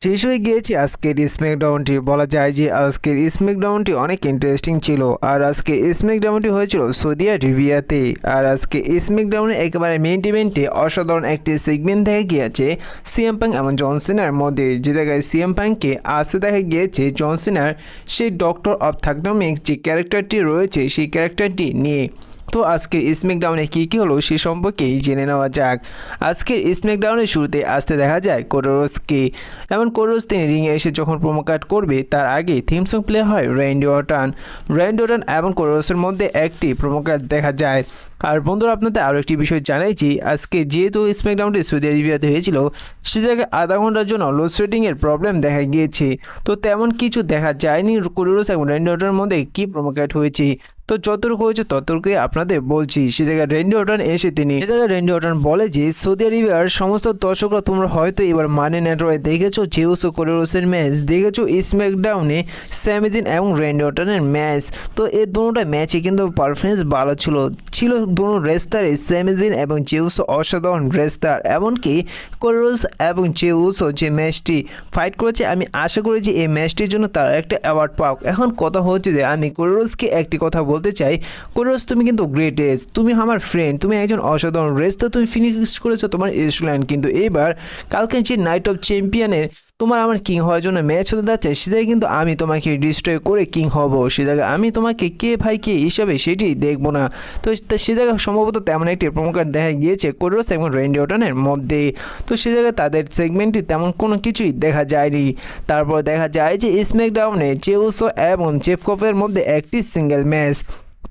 শেষ হয়ে গিয়েছে আজকের স্ম্যাকডাউনটি। বলা যায় যে আজকের স্ম্যাকডাউনটি অনেক ইন্টারেস্টিং ছিল। আর আজকে স্ম্যাকডাউনটি হয়েছিল সৌদি আরবিয়াতে। আর আজকে স্ম্যাকডাউনে একেবারে মেইন ইভেন্টে অসাধারণ একটি সেগমেন্ট দেখা গিয়েছে সিএম পাং এবং জন সিনার মধ্যে, যে জায়গায় সিএম পাংকে আসতে দেখা গিয়েছে জন সিনার সেই ডক্টর অফ থার্গোনমিক্স যে ক্যারেক্টারটি রয়েছে সেই ক্যারেক্টারটি নিয়ে। তো আজকের স্ম্যাকডাউনে কী কী হলো সে সম্পর্কেই জেনে নেওয়া যাক। আজকের স্ম্যাকডাউনের শুরুতে আসতে দেখা যায় কোডরসকে। এমন কোডরস তিনি রিংয়ে এসে যখন প্রোমো কাট করবে তার আগে থিম সং প্লে হয় র্যান্ডি অর্টন এবং কোডরসের মধ্যে একটি প্রোমো কাট দেখা যায়। আর বন্ধুরা, আপনাদের আরও একটি বিষয় জানাইছি, আজকে যেহেতু স্ম্যাকডাউনটি সৌদি আরবিয়াতে হয়েছিল সে জায়গায় আধা ঘন্টার জন্য লোডশেডিংয়ের প্রবলেম দেখা গিয়েছে। তো তেমন কিছু দেখা যায়নি কোডরস এবং র্যান্ডি অর্টনের মধ্যে কী প্রোমো কাট হয়েছে। তো যতটুকু হয়েছে ততটুকুই আপনাদের বলছি। সে জায়গায় র্যান্ডি অর্টন এসে র্যান্ডি অর্টন বলে যে সৌদি আরবিয়ার সমস্ত দর্শকরা তোমরা হয়তো এবার মানি নেটওয়ার্কে দেখেছো জেউসো কোডরসের ম্যাচ, দেখেছো স্ম্যাকডাউনে স্যামিজিন এবং র্যান্ডি অর্টনের ম্যাচ। তো এই দুটোটা ম্যাচে কিন্তু পারফরমেন্স ভালো ছিল দুটো রেস্তারে, স্যামিজিন এবং জেউসো অসাধারণ রেস্তার। এমনকি কোডরস এবং জেউসো যে ম্যাচটি ফাইট করেছে আমি আশা করি যে এই ম্যাচটির জন্য তারা একটা অ্যাওয়ার্ড পাক। এখন কথা হচ্ছে যে আমি কোডরসকে একটি কথা বলতে চাই, কোডরস তুমি কিন্তু গ্রেটেস্ট, তুমি আমার ফ্রেন্ড, তুমি একজন অসাধারণ রেস্তার, তুমি ফিনিশ করেছো তোমার স্টুডেন্ট, কিন্তু এবার কালকে যে নাইট অফ চ্যাম্পিয়নের তোমার আমার কিং হওয়ার জন্য ম্যাচ হতে যাচ্ছে সে জায়গায় কিন্তু আমি তোমাকে ডিস্ট্রয় করে কিং হব। সে জায়গায় আমি তোমাকে কে ভাই কে হিসাবে সেটি দেখবো না। তো সে জায়গায় সম্ভবত তেমন একটি প্রোমো কাট দেখা গিয়েছে কোডরস এবং র্যান্ডি অর্টনের মধ্যে। তো সে জায়গায় তাদের সেগমেন্টে তেমন কোনো কিছুই দেখা যায়নি। তারপর দেখা যায় যে স্ম্যাকডাউনে জেউসো এবং জেফ কফের মধ্যে একটি সিঙ্গেল ম্যাচ।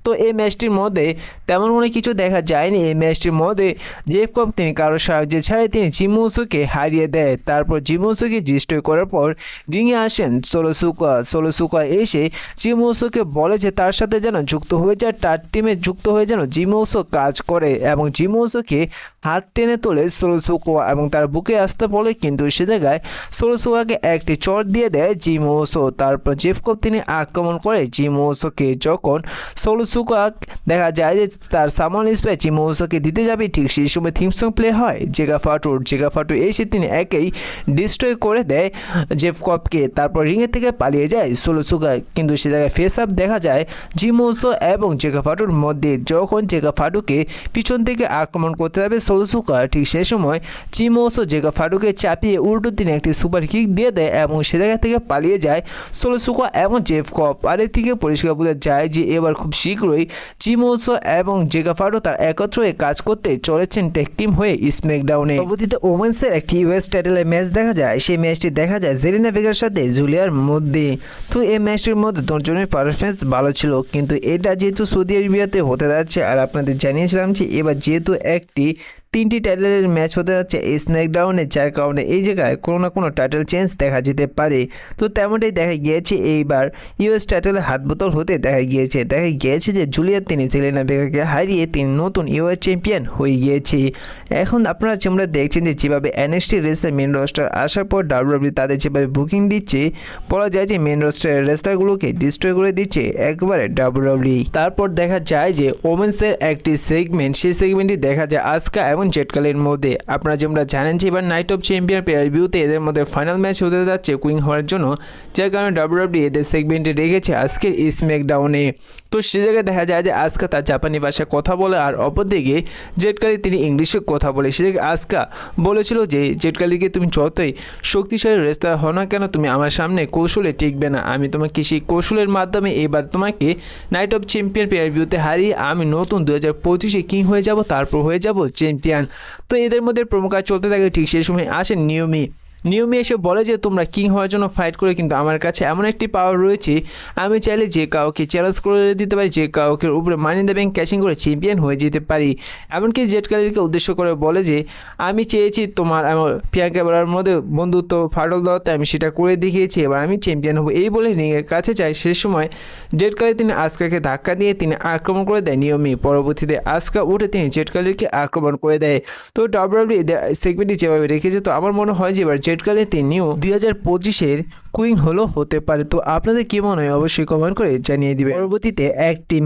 তো এই ম্যাচটির মধ্যে তেমন কোনো কিছু দেখা যায়নি। এই ম্যাচটির মধ্যে জেফ কফ তিনি কারোর সাহায্য ছাড়াই তিনি জিমি উসোকে হারিয়ে দেয়। তারপর জিমি উসোকে ডিস্ট্রয় করার পর রিংয়ে আসেন সোলো সুকা এসে জিমি উসোকে বলে যে তার সাথে যেন যুক্ত হয়ে যায়, তার টিমে যুক্ত হয়ে যেন জিমি উসো কাজ করে এবং জিমি উসোকে হাত টেনে তোলে সোলো সুকা এবং তার বুকে আসতে বলে, কিন্তু সে জায়গায় সোলো সুকাকে একটি চট দিয়ে দেয় জিমি উসো। তারপর জেফ কফ তিনি আক্রমণ করে জিমি উসোকে। যখন সোলো সুকা দেখা যায় যে তার সামন স্পেস জিমি উসোকে দিতে যাবে, ঠিক সেই সময় থিম সং প্লে হয় জেগা ফাটু এসে তিনি একেই ডিস্ট্রয় করে দেয় জেফ কফকে। তারপর রিংয়ের থেকে পালিয়ে যায় সোলো সুকা, কিন্তু সে জায়গায় ফেস আপ দেখা যায় জিমি উসো এবং জেগা ফাটুর মধ্যে। যখন জেগা ফাটুকে পিছন থেকে আক্রমণ করতে যাবে সোলো সুকা, ঠিক সেই সময় জিমি উসো জেগা ফাটুকে চাপিয়ে উল্টো তিনি একটি সুপার কিক দিয়ে দেয় এবং সে জায়গা থেকে পালিয়ে যায় সোলো সুকা এবং জেফ কফ। আর এর থেকে পরিষ্কার বোঝা যায় যে এবার খুব শীঘ্রই জিমি উসো এবং জেগা ফাটু তার একত্র হয়ে কাজ করতে চলেছেন ট্যাগ টিম হয়ে স্ম্যাকডাউনে। পরবর্তীতে ওমেন্সের একটি ইউএস টাইটেলের ম্যাচ দেখা যায়। সেই ম্যাচটি দেখা যায় জেলিনা ভেগার সাথে জুলিয়ার মধ্যে। তো এই ম্যাচটির মধ্যে দুজনের পারফরমেন্স ভালো ছিল, কিন্তু এটা যেহেতু সৌদি আরবিয়াতে হতে যাচ্ছে আর আপনাদের জানিয়েছিলাম যে এবার যেহেতু একটি 3টি টাইটেলের ম্যাচ হতে যাচ্ছে এই স্ম্যাকডাউনে, যার কারণে এই জায়গায় কোনো না কোনো টাইটেল চেঞ্জ দেখা যেতে পারে। তো তেমনটাই দেখা গিয়েছে এইবার ইউএস টাইটেলের হাত বোতল হতে দেখা গিয়েছে যে জুলিয়ার তিনি জেলিনা ভেগাকে হারিয়ে তিনি নতুন ইউএস চ্যাম্পিয়ন হয়ে গিয়েছে। এখন আপনারা যেমন দেখছেন যে যেভাবে এনএক্সটি রেসলার মেন রোস্টার আসার পর ডাব্লিউডাব্লিউ তাদের যেভাবে বুকিং দিচ্ছে, বলা যায় যে মেন রোস্টারের রেসলারগুলোকে ডিস্ট্রয় করে দিচ্ছে একবারে ডাব্লিউডাব্লিউ। তারপর দেখা যায় যে ওমেন্সের একটি সেগমেন্ট, সেই সেগমেন্টটি দেখা যায় আজকা এবং জেটকালের মধ্যে। আপনারা যেমন জানেন যে এবার নাইট অফ চ্যাম্পিয়ন পেয়ার ভিউতে এদের মধ্যে ফাইনাল ম্যাচ হতে যাচ্ছে কুইং হওয়ার জন্য, যার কারণে ডাব্লিউডাব্লিউ এদের সেগমেন্টে রেখেছে আজকের স্ম্যাকডাউনে। তো সে জায়গায় দেখা যায় যে আজকা তার জাপানি ভাষায় কথা বলে আর অপরদিকে জেটকালি তিনি ইংলিশে কথা বলে। সে জায়গায় আজকা বলেছিল যে জেটকালিকে তুমি যতই শক্তিশালী রেস্তার হও না কেন তুমি আমার সামনে কৌশলে টিকবে না, আমি তোমাকে সেই কৌশলের মাধ্যমে এবার তোমাকে নাইট অফ চ্যাম্পিয়ন পেয়ার ভিউতে হারিয়ে আমি নতুন 2025-এ কিং হয়ে যাব, তারপর হয়ে যাব চ্যাম্পিয়ন। তো এদের মধ্যে প্রোমো কাট চলতে থাকে, ঠিক সেই সময় আসেন নিয়মি এসে বলে যে তোমরা কিং হওয়ার জন্য ফাইট করে, কিন্তু আমার কাছে এমন একটি পাওয়ার রয়েছে আমি চাইলে যে কাউকে চ্যালেঞ্জ করে দিতে পারি, যে কাউকে উপরে মানি দ্য ব্যাংক ক্যাচিং করে চ্যাম্পিয়ন হয়ে যেতে পারি। এমনকি জেটকালিকে উদ্দেশ্য করে বলে যে আমি চেয়েছি তোমার প্রিয়াঙ্কা বেলার মধ্যে বন্ধুত্ব ফাটল দেওয়াতে আমি সেটা করে দেখিয়েছি, এবার আমি চ্যাম্পিয়ন হবো এই বলে রিংয়ের কাছে যায়। সে সময় জেটকালি তিনি আজকাকে ধাক্কা দিয়ে তিনি আক্রমণ করে দেয় নিয়মি। পরবর্তীতে আজকা উঠে তিনি জেটকালিকে আক্রমণ করে দেয়। তো ডাব্লিউডাব্লিউ এদের সেগমেন্টটি যেভাবে রেখেছে, তো আমার মনে হয় যে এবার আপডেটকালে তিনিও 2025-এর কুইন হতে পারে। তো আপনাদের কি মনে হয় অবশ্যই কমেন্ট করে জানিয়ে দিবেন। পরবর্তীতে একটি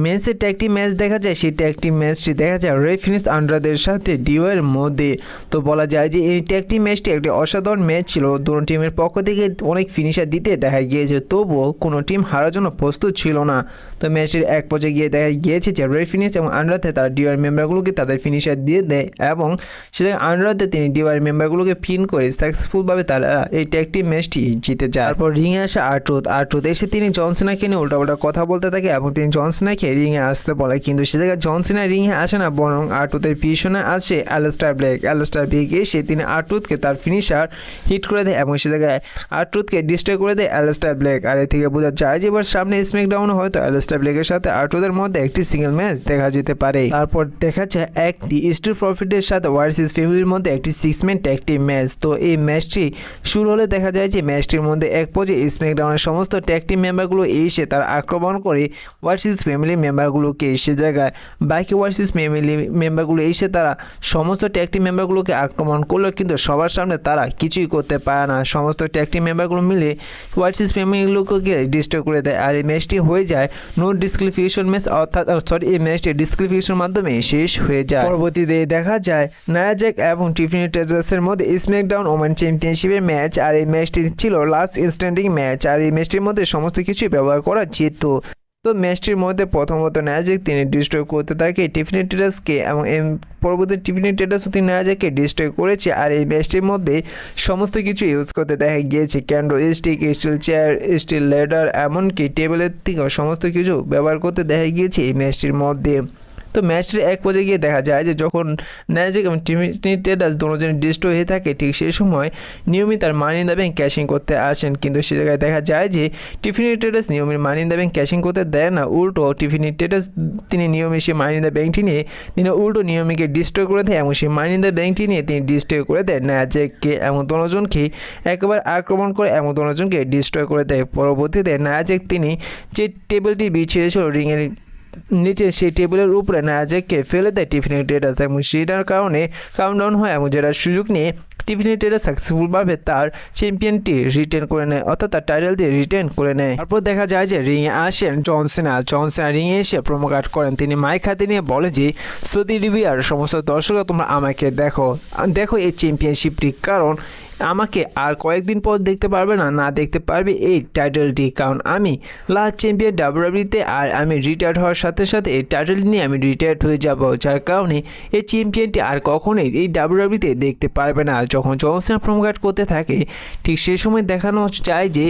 ম্যাচ দেখা যায়, সেই ট্যাগ ম্যাচটি দেখা যায় রে ফিনিক্স আন্ড্রাদের সাথে ডিওয়ের মধ্যে। তো বলা যায় যে এই ট্যাগ ম্যাচটি একটি অসাধারণ ম্যাচ ছিল। দুটো টিমের পক্ষ থেকে অনেক ফিনিশার দিতে দেখা গিয়েছে, তবুও কোনো টিম হারার জন্য প্রস্তুত ছিল না। তো ম্যাচের এক পর্যায়ে গিয়ে দেখা গিয়েছে যে রে ফিনিক্স এবং আন্ড্রাতে তারা ডিওয়ার মেম্বারগুলোকে তাদের ফিনিশার দিয়ে দেয় এবং সেটা আন্ড্রাতে তিনি ডিওয়ার মেম্বারগুলোকে পিন করে সাকসেসফুলভাবে তারা এই ট্যাগ ম্যাচটি জিতে যায়। তারপর রিংয়ে আসে আর্ট্রুথ এসে তিনি জন সিনাকে নিয়ে উল্টাপাল্টা কথা বলতে থাকে এবং তিনি জন সিনাকে রিংয়ে আসতে বলে, কিন্তু সে জায়গায় জন সিনা রিংয়ে আসে না, বরং আর্ট্রুথের পিছনে আছে অ্যালিস্টার ব্ল্যাক এসে তিনি আর্ট্রুথকে তার ফিনিশার হিট করে দেয় এবং সে জায়গায় আর্ট্রুথকে ডিস্ট্রয় করে দেয় অ্যালিস্টার ব্ল্যাক। আর এ থেকে বোঝা যায় যে এবার সামনে স্ম্যাকডাউনে হয়তো অ্যালিস্টার ব্ল্যাকের সাথে আর্ট্রুথের মধ্যে একটি সিঙ্গেল ম্যাচ দেখা যেতে পারে। তারপর দেখা যায় একটি স্ট্রিট প্রফিটের সাথে ওয়ারসিস ফ্যামিলির মধ্যে একটি 6-ম্যান ট্যাগ টিম ম্যাচ। তো এই ম্যাচটি শুরু হলে দেখা যায় যে ম্যাচটির মধ্যে এক পর্যায়ে স্ম্যাকডাউনের সমস্ত ট্যাগ টিম মেম্বারগুলো এসে তারা আক্রমণ করে ওয়ারসিস ফ্যামিলি মেম্বারগুলোকে। সে জায়গায় বাকি ওয়ারসিস ফ্যামিলি মেম্বারগুলো এসে তারা সমস্ত ট্যাগ টিম মেম্বারগুলোকে আক্রমণ করলো, কিন্তু সবার সামনে তারা কিছুই করতে পারে না। সমস্ত ট্যাগ টিম মেম্বারগুলো মিলে ওয়ারসিস ফ্যামিলিগুলোকে ডিস্ট্রয় করে দেয় আর এই ম্যাচটি হয়ে যায় নো ডিসক্লিফিকেশন ম্যাচ, অর্থাৎ এই ম্যাচটি ডিসক্লিফিকেশনের মাধ্যমে শেষ হয়ে যায়। পরবর্তীতে দেখা যায় নায়া জ্যাক এবং টিফানি টেডার্সের মধ্যে স্ম্যাকডাউন ওমেন চ্যাম্পিয়নশিপের ম্যাচ। আর এই ম্যাচটি ছিল লাস্ট স্ট্যান্ডিং ম্যাচ আর এই ম্যাচটির মধ্যে সমস্ত কিছু ব্যবহার করা যেত। তো ম্যাচটির মধ্যে প্রথমত নায়া জ্যাক তিনি ডিস্ট্রয় করতে থাকে টিফানি টেডার্সকে এবং পরবর্তী টিফানি টেডার্সও তিনি নায়া জ্যাককে ডিস্ট্রয় করেছে। আর এই ম্যাচটির মধ্যে সমস্ত কিছু ইউজ করতে দেখা গিয়েছে, ক্যান্ডো stick, steel chair, steel ladder, এমনকি টেবিলের থেকেও সমস্ত কিছু ব্যবহার করতে দেখা গিয়েছে এই ম্যাচটির মধ্যে। তো ম্যাচটির এক পর্যায়ে গিয়ে দেখা যায় যে যখন নায়া জ্যাক এবং টিফানি টেডার্স দুজনে ডিস্ট্রয় হয়ে থাকে, ঠিক সেই সময় নিয়মি তার মানি ইন দ্য ব্যাংক ক্যাশিং করতে আসেন, কিন্তু সে জায়গায় দেখা যায় যে টিফানি টেডার্স নিয়মিত মানি ইন দ্য ব্যাংক ক্যাশিং করতে দেয় না, উল্টো টিফানি টেডার্স তিনি নিয়মে সেই মানি ইন দ্য ব্যাংকটি নিয়ে তিনি উল্টো নিয়মিকে ডিস্ট্রয় করে দেয় এবং সেই মানি ইন দ্য ব্যাংকটি নিয়ে তিনি ডিস্ট্রয় করে দেয় নায়া জ্যাককে এবং দুজনকে একেবারে আক্রমণ করে এবং দুজনকে ডিস্ট্রয় করে দেয়। পরবর্তীতে নায়া জ্যাক তিনি যে টেবিলটি বিছিয়েছিল রিংয়ের নিচে সেই টেবিলের উপরে নায়া জ্যাককে ফেলে দেয় টিফানি টেডার্স এবং সেটার কারণে কাউন্টডাউন হয় এবং যেটার সুযোগ নিয়ে টিফানি টেডার্স সাকসেসফুলভাবে তার চ্যাম্পিয়নটি রিটেন করে নেয়, অর্থাৎ তার টাইটেল দিয়ে রিটেন করে নেয়। তারপর দেখা যায় যে রিংয়ে আসেন জন সিনা রিংয়ে এসে প্রোমো কাট করেন। তিনি মাইক হাতে নিয়ে বলে যে সৌদি আরবিয়ার সমস্ত দর্শকরা তোমরা আমাকে দেখো এই চ্যাম্পিয়নশিপটি, কারণ আমাকে আর কয়েকদিন পর দেখতে পারবে না দেখতে পারবে এই টাইটেলটি, কারণ আমি লাস্ট চ্যাম্পিয়ন ডাব্লিউডাব্লিউতে আর আমি রিটায়ার্ড হওয়ার সাথে সাথে এই টাইটেলটি নিয়ে আমি রিটায়ার্ড হয়ে যাব, যার কারণে এই চ্যাম্পিয়নটি আর কখনোই এই ডাব্লিউডাব্লিউতে দেখতে পারবে না। যখন জন সিনা প্রোমো কাট করতে থাকে ঠিক সেই সময় দেখানো যায় যে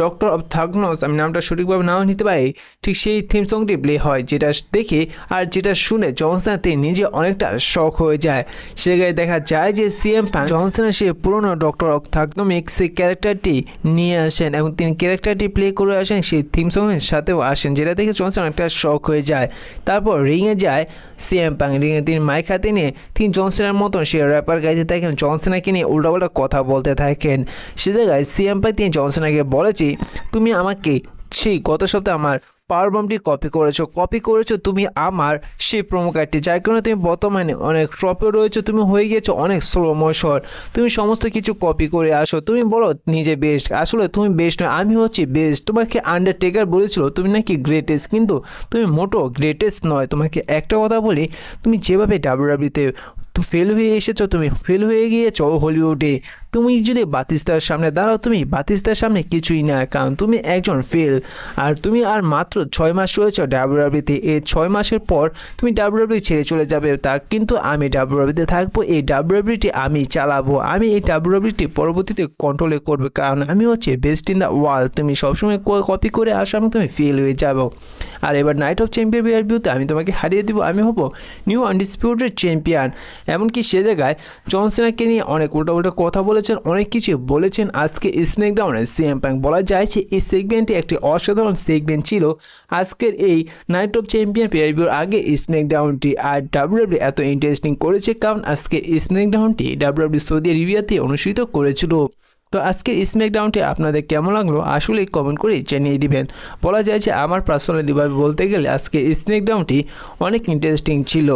ডক্টর অফ থাগনস, আমি নামটা সঠিকভাবে নাও নিতে পারি, ঠিক সেই থিম সংটি প্লে হয়, যেটা দেখে আর যেটা শুনে জন সিনা তিনি নিজে অনেকটা শক হয়ে যায়। সেখানে দেখা যায় যে সিএম পাঙ্ক জন সিনা সে পুরনো ডক্টর অফ থাগনমিক সেই ক্যারেক্টারটি নিয়ে আসেন এবং তিনি ক্যারেক্টারটি প্লে করে আসেন, সেই থিম সংয়ের সাথেও আসেন, যেটা দেখে জন সিনা অনেকটা শক হয়ে যায়। তারপর রিংয়ে যায় সিএম পাঙ্ক, রিংয়ে তিনি মাইক হাতে নিয়ে তিনি জন সিনার মতন সে র্যাপার গাইতে থাকেন, জন সিনাকে নিয়ে উল্টাপাল্টা কথা বলতে থাকেন। সে জায়গায় সিএম পাঙ্ক তিনি জন সিনাকে বলেছি, তুমি আমাকে সেই গত সপ্তাহে আমার পাওয়ার বম্বটি কপি করেছো তুমি আমার সেই প্রোমো কার্ডটি, যার কারণে তুমি বর্তমানে অনেক ট্রপে রয়েছো, তুমি হয়ে গিয়েছো অনেক স্লো মোশন, তুমি সমস্ত কিছু কপি করে আসো, তুমি বলো নিজে বেস্ট, আসলে তুমি বেস্ট নয়, আমি হচ্ছি বেস্ট। তোমাকে আন্ডারটেকার বলেছিল তুমি নাকি গ্রেটেস্ট, কিন্তু তুমি মোটো গ্রেটেস্ট নয়। তোমাকে একটা কথা বলি, তুমি যেভাবে ডাব্লিউডাব্লিউতে ফেল হয়ে এসেছো, তুমি ফেল হয়ে গিয়েছো হলিউডে, তুমি যদি বাতিস্তার সামনে দাঁড়াও, তুমি বাতিস্তার সামনে কিছুই না, কারণ তুমি একজন ফেল। আর তুমি আর মাত্র 6 মাস রয়েছো ডাব্লিউডাব্লিউতে, এই 6 মাসের পর তুমি ডাব্লিউডাব্লিউ ছেড়ে চলে যাবে, তার কিন্তু আমি ডাব্লিউডাব্লিউতে থাকবো, এই ডাব্লিউডাব্লিউটি আমি চালাবো, আমি এই ডাব্লিউডাব্লিউটি পরবর্তীতে কন্ট্রোলে করবো, কারণ আমি হচ্ছে বেস্ট ইন দ্য ওয়ার্ল্ড। তুমি সবসময় কপি করে আসো এবং তুমি ফেল হয়ে যাবো। আর এবার নাইট অফ চ্যাম্পিয়ন বিআরবিউতে আমি তোমাকে হারিয়ে দিব, আমি হব নিউ আনডিসপিউটেড চ্যাম্পিয়ন। এমনকি সে জায়গায় জন সিনাকে নিয়ে অনেক উল্টা কথা বলেছেন, অনেক কিছু বলেছেন। আজকে স্ম্যাকডাউনে সিএম পাঙ্ক বলা যায় যে এই সেগমেন্টটি একটি অসাধারণ সেগমেন্ট ছিল আজকের এই নাইট অফ চ্যাম্পিয়ন বিআরবিউর আগে স্ম্যাকডাউনটি। আর ডাব্লিউডাব্লিউ এত ইন্টারেস্টিং করেছে কারণ আজকে স্ম্যাকডাউনটি ডাব্লিউডাব্লিউ সৌদি আরবিয়াতে অনুষ্ঠিত করেছিল। তো আজকের স্ম্যাকডাউনটি আপনাদের কেমন লাগলো আসলে কমেন্ট করে জানিয়ে দিবেন। বলা যায় যে আমার পার্সোনালিভাবে বলতে গেলে আজকে স্ম্যাকডাউনটি অনেক ইন্টারেস্টিং ছিল।